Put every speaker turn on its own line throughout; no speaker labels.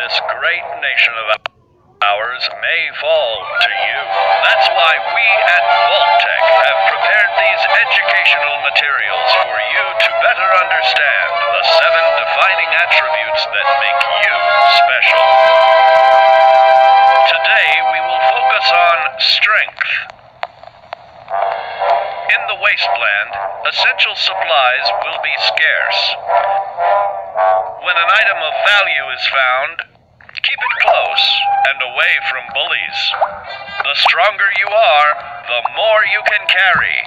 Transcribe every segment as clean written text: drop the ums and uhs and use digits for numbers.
this great nation of ours may fall to you. That's why we at Vault-Tec have prepared these educational materials for you to better understand the 7 defining attributes that make you special. Today we will focus on strength. In the wasteland, essential supplies will be scarce. When an item of value is found, keep it close and away from bullies. The stronger you are, the more you can carry.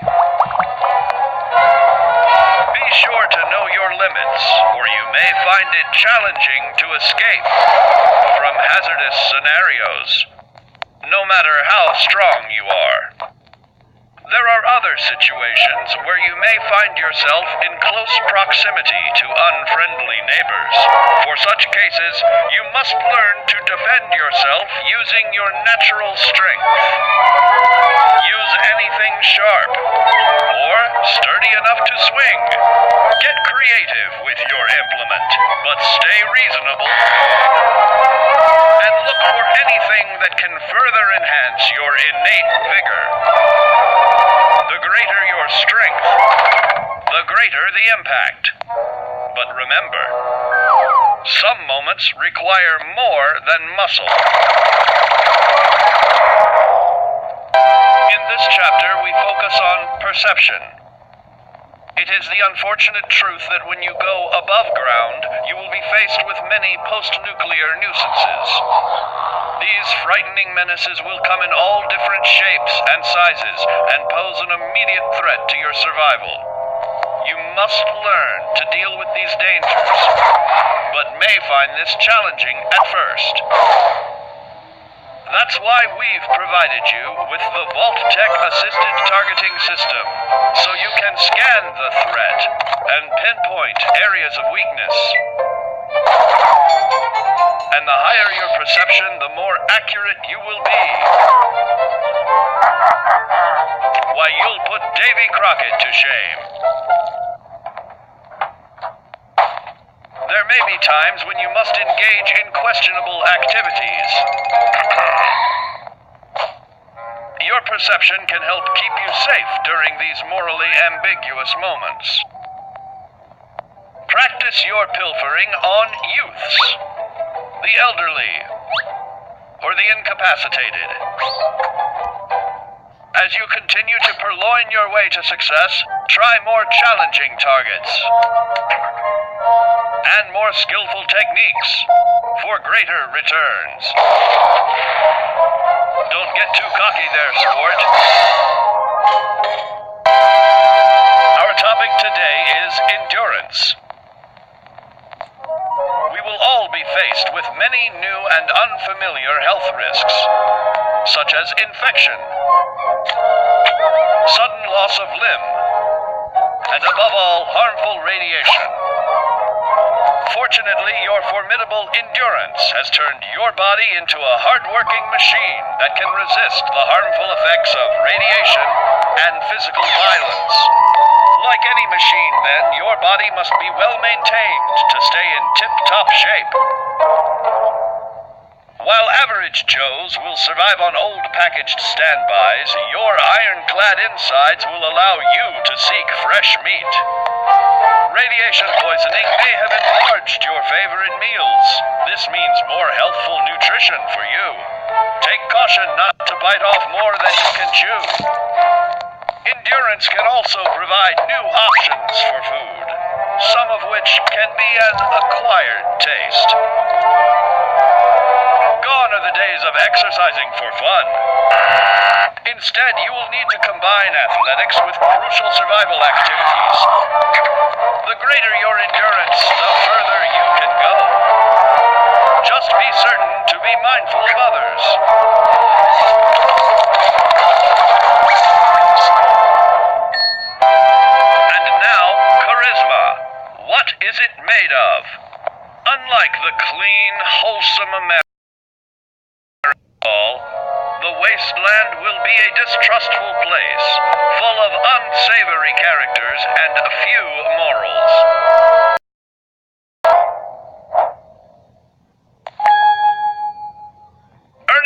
Be sure to know your limits, or you may find it challenging to escape from hazardous scenarios, no matter how strong you are. There are other situations where you may find yourself in close proximity to unfriendly neighbors. For such cases, you must learn to defend yourself using your natural strength. Use anything sharp or sturdy enough to swing. Get creative with your implement, but stay reasonable. And look for anything that can further enhance your innate vigor. The greater your strength, the greater the impact. But remember, some moments require more than muscle. In this chapter, we focus on perception. It is the unfortunate truth that when you go above ground, you will be faced with many post-nuclear nuisances. These frightening menaces will come in all different shapes and sizes and pose an immediate threat to your survival. You must learn to deal with these dangers, but may find this challenging at first. That's why we've provided you with the Vault-Tec Assisted Targeting System, so you can scan the threat and pinpoint areas of weakness. And the higher your perception, the more accurate you will be. Why, you'll put Davy Crockett to shame. There may be times when you must engage in questionable activities. Your perception can help keep you safe during these morally ambiguous moments. Practice your pilfering on youths, the elderly, or the incapacitated. As you continue to purloin your way to success, try more challenging targets and more skillful techniques for greater returns. Don't get too cocky there, sport. Our topic today is endurance. We will all be faced with many new and unfamiliar health risks, such as infection, sudden loss of limb, and above all, harmful radiation. Fortunately, your formidable endurance has turned your body into a hard-working machine that can resist the harmful effects of radiation and physical violence. Like any machine, then, your body must be well maintained to stay in tip-top shape. While average Joes will survive on old packaged standbys, your ironclad insides will allow you to seek fresh meat. Radiation poisoning may have enlarged your favorite meals. This means more healthful nutrition for you. Take caution not to bite off more than you can chew. Endurance can also provide new options for food, some of which can be an acquired taste. Gone are the days of exercising for fun. Instead, you will need to combine athletics with crucial survival activities. The greater your endurance, the further you can go. Just be certain to be mindful of others. And now, charisma. What is it made of? Unlike the clean, wholesome American, the wasteland will be a distrustful place, full of unsavory characters and few morals.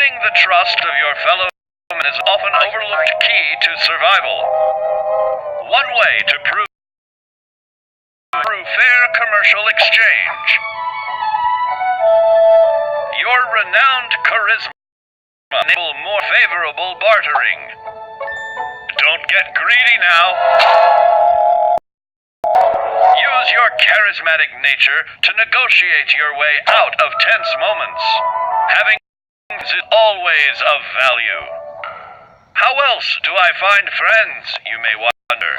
Earning the trust of your fellow man is often overlooked key to survival. One way to prove through fair commercial exchange. Your renowned charisma enable more favorable bartering. Don't get greedy now. Use your charismatic nature to negotiate your way out of tense moments. Having is always of value. How else do I find friends, you may wonder?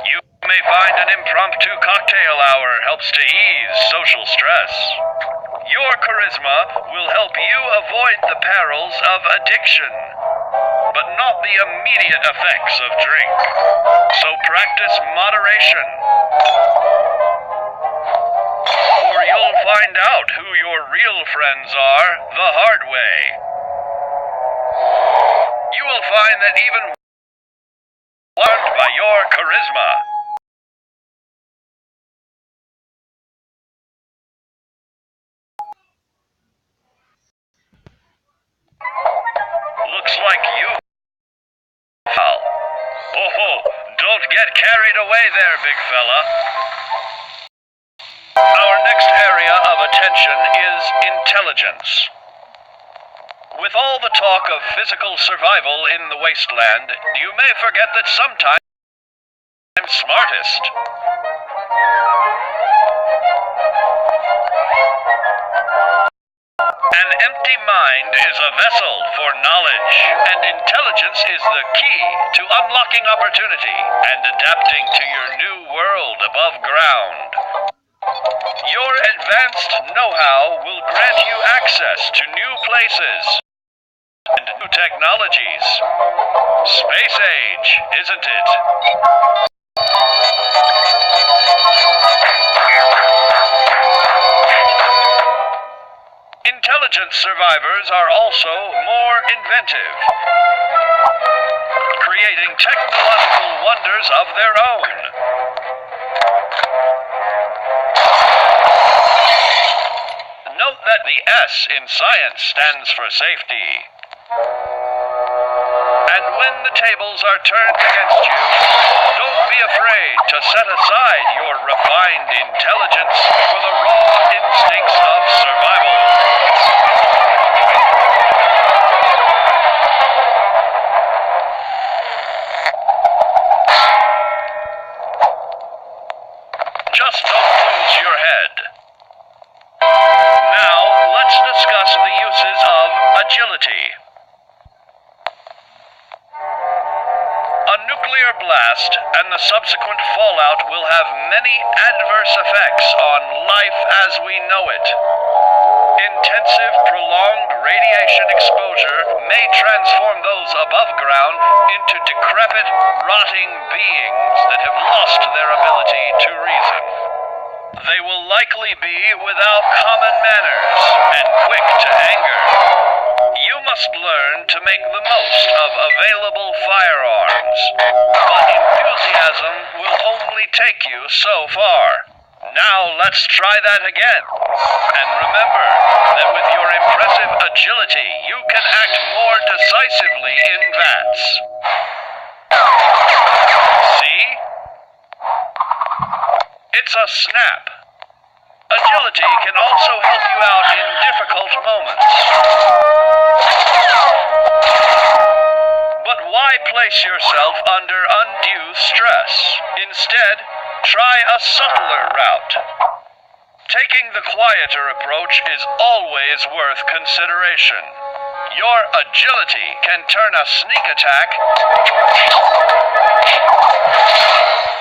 You may find an impromptu cocktail hour helps to ease social stress. Your charisma will help you avoid the perils of addiction, but not the immediate effects of drink. So practice moderation, or you'll find out who your real friends are the hard way. You will find that even warmed by your charisma, looks like you. Oh, don't get carried away there, big fella. Our next area of attention is intelligence. With all the talk of physical survival in the wasteland, you may forget that sometimes I'm smartest. An empty mind is a vessel for knowledge, and intelligence is the key to unlocking opportunity and adapting to your new world above ground. Your advanced know-how will grant you access to new places and new technologies. Space age, isn't it? Intelligent survivors are also more inventive, creating technological wonders of their own. Note that the S in science stands for safety. And when the tables are turned against you, don't be afraid to set aside your refined intelligence for the raw instincts of survival. Just don't lose your head. Now, let's discuss the uses of agility. A nuclear blast and the subsequent fallout will have many adverse effects on life as we know it. Intensive, prolonged radiation exposure may transform those above ground into decrepit, rotting beings that have lost their ability to reason. They will likely be without common manners and quick to anger. You must learn to make the most of available firearms, but enthusiasm will only take you so far. Now let's try that again. And remember that with your impressive agility, you can act more decisively in vats. See? It's a snap. Agility can also help you out in difficult moments. But why place yourself under undue stress? Instead, try a subtler route. Taking the quieter approach is always worth consideration. Your agility can turn a sneak attack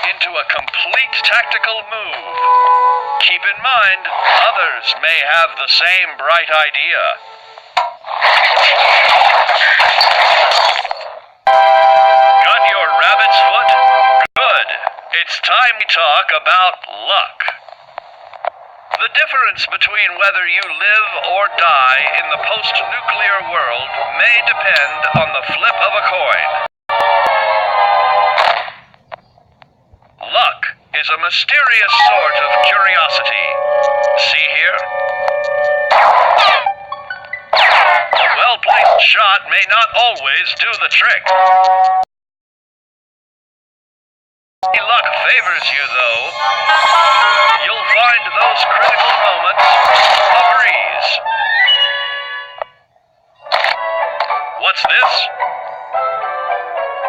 into a complete tactical move. Keep in mind, others may have the same bright idea. Got your rabbit's foot? Good. It's time we talk about luck. The difference between whether you live or die in the post-nuclear world may depend on the flip of a coin. Luck is a mysterious sort of curiosity. See here? A shot may not always do the trick. Luck favors you, though. You'll find those critical moments a breeze. What's this?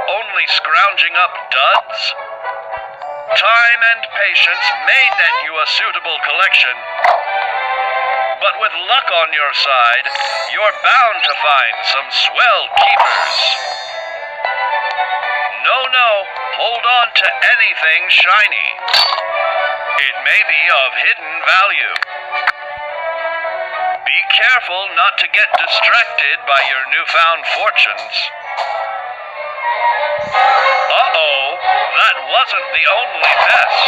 Only scrounging up duds? Time and patience may net you a suitable collection. But with luck on your side, you're bound to find some swell keepers. No, hold on to anything shiny. It may be of hidden value. Be careful not to get distracted by your newfound fortunes. Uh-oh, that wasn't the only test.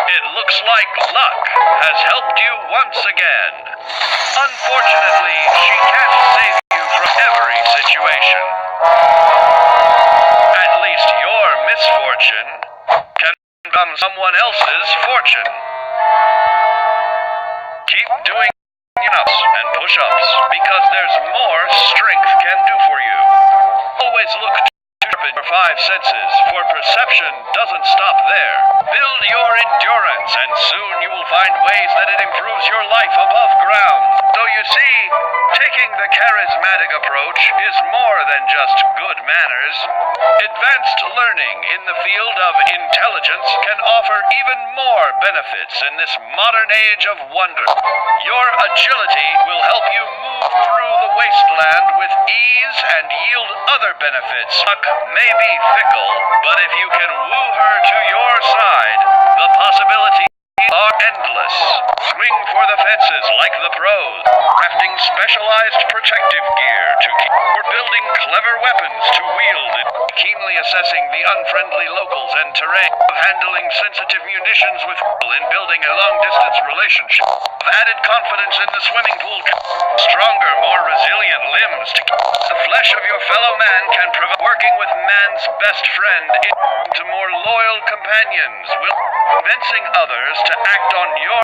It looks like luck has helped you once again. Unfortunately, she can't save you from every situation. At least your misfortune can become someone else's fortune. Keep doing ups and push-ups because there's more strength can do for you. Always look to sharpen your five senses, for perception doesn't stop there. Build your endurance, and soon you will find ways that it improves your life above ground. So you see, taking the charismatic approach is more than just good manners. Advanced learning in the field of intelligence can offer even more benefits in this modern age of wonder. Your agility will help you move through the wasteland with ease and yield other benefits. Luck may be fickle, but if you can woo her to your side, the possibilities are endless. Swing for the fences like the pros, crafting specialized protective gear to keep, or building clever weapons to wield it, keenly assessing the unfriendly locals and terrain, handling sensitive munitions with in building a long-distance relationship, added confidence in the swimming pool, stronger, more resilient limbs to keep the flesh of your fellow man can provide working with man's best friend into more loyal companions, will convincing others to act on your